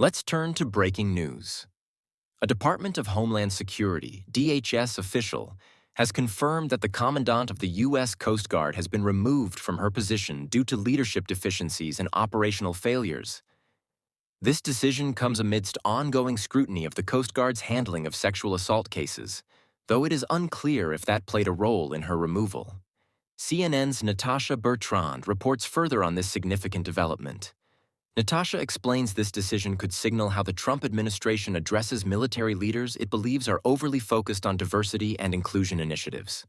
Let's turn to breaking news. A Department of Homeland Security, DHS official, has confirmed that the Commandant of the U.S. Coast Guard has been removed from her position due to leadership deficiencies and operational failures. This decision comes amidst ongoing scrutiny of the Coast Guard's handling of sexual assault cases, though it is unclear if that played a role in her removal. CNN's Natasha Bertrand reports further on this significant development. Natasha explains this decision could signal how the Trump administration addresses military leaders it believes are overly focused on diversity and inclusion initiatives.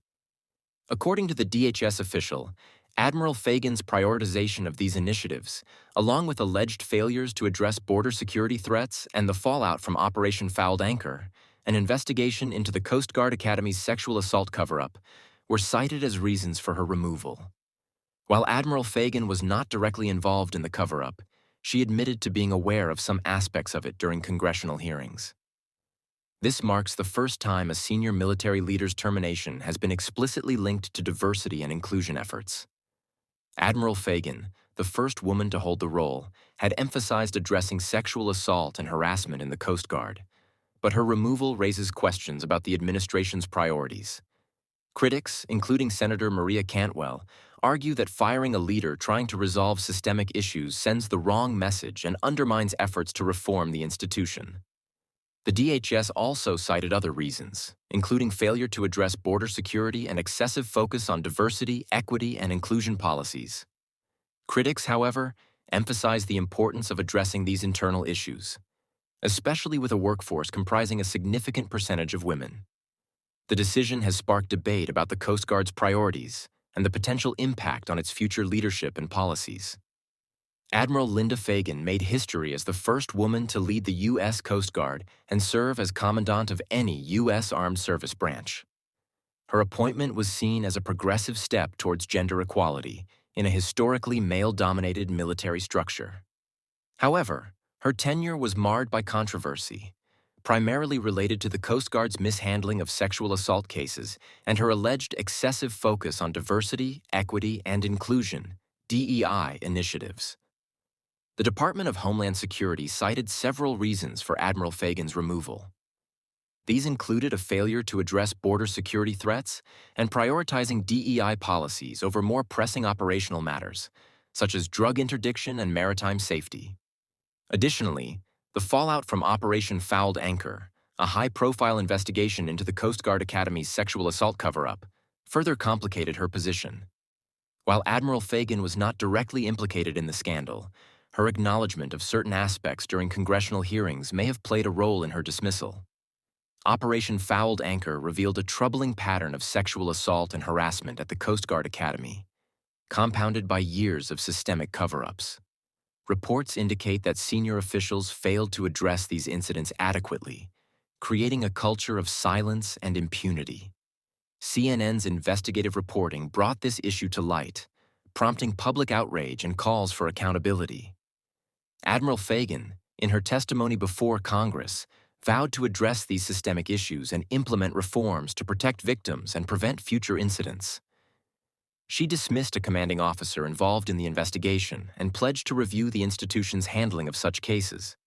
According to the DHS official, Admiral Fagan's prioritization of these initiatives, along with alleged failures to address border security threats and the fallout from Operation Fouled Anchor, an investigation into the Coast Guard Academy's sexual assault cover-up, were cited as reasons for her removal. While Admiral Fagan was not directly involved in the cover-up, she admitted to being aware of some aspects of it during congressional hearings. This marks the first time a senior military leader's termination has been explicitly linked to diversity and inclusion efforts. Admiral Fagan, the first woman to hold the role, had emphasized addressing sexual assault and harassment in the Coast Guard, but her removal raises questions about the administration's priorities. Critics, including Senator Maria Cantwell, argue that firing a leader trying to resolve systemic issues sends the wrong message and undermines efforts to reform the institution. The DHS also cited other reasons, including failure to address border security and excessive focus on diversity, equity, and inclusion policies. Critics, however, emphasize the importance of addressing these internal issues, especially with a workforce comprising a significant percentage of women. The decision has sparked debate about the Coast Guard's priorities and the potential impact on its future leadership and policies. Admiral Linda Fagan made history as the first woman to lead the U.S. Coast Guard and serve as Commandant of any U.S. Armed Service branch. Her appointment was seen as a progressive step towards gender equality in a historically male-dominated military structure. However, her tenure was marred by controversy, primarily related to the Coast Guard's mishandling of sexual assault cases and her alleged excessive focus on diversity, equity, and inclusion (DEI) initiatives. The Department of Homeland Security cited several reasons for Admiral Fagan's removal. These included a failure to address border security threats and prioritizing DEI policies over more pressing operational matters, such as drug interdiction and maritime safety. Additionally, the fallout from Operation Fouled Anchor, a high-profile investigation into the Coast Guard Academy's sexual assault cover-up, further complicated her position. While Admiral Fagan was not directly implicated in the scandal, her acknowledgement of certain aspects during congressional hearings may have played a role in her dismissal. Operation Fouled Anchor revealed a troubling pattern of sexual assault and harassment at the Coast Guard Academy, compounded by years of systemic cover-ups. Reports indicate that senior officials failed to address these incidents adequately, creating a culture of silence and impunity. CNN's investigative reporting brought this issue to light, prompting public outrage and calls for accountability. Admiral Fagan, in her testimony before Congress, vowed to address these systemic issues and implement reforms to protect victims and prevent future incidents. She dismissed a commanding officer involved in the investigation and pledged to review the institution's handling of such cases.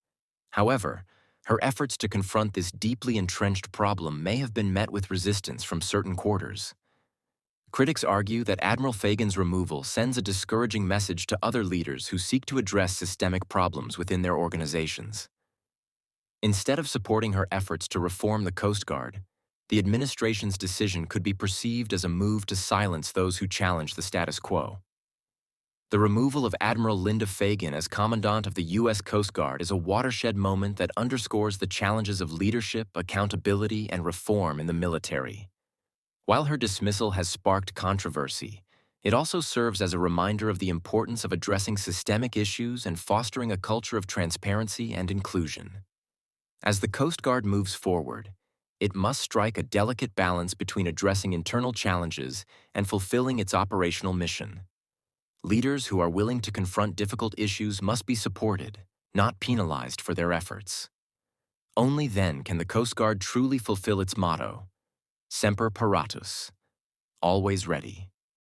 However, her efforts to confront this deeply entrenched problem may have been met with resistance from certain quarters. Critics argue that Admiral Fagan's removal sends a discouraging message to other leaders who seek to address systemic problems within their organizations. Instead of supporting her efforts to reform the Coast Guard, the administration's decision could be perceived as a move to silence those who challenge the status quo. The removal of Admiral Linda Fagan as Commandant of the U.S. Coast Guard is a watershed moment that underscores the challenges of leadership, accountability, and reform in the military. While her dismissal has sparked controversy, it also serves as a reminder of the importance of addressing systemic issues and fostering a culture of transparency and inclusion. As the Coast Guard moves forward, it must strike a delicate balance between addressing internal challenges and fulfilling its operational mission. Leaders who are willing to confront difficult issues must be supported, not penalized for their efforts. Only then can the Coast Guard truly fulfill its motto, Semper Paratus, always ready.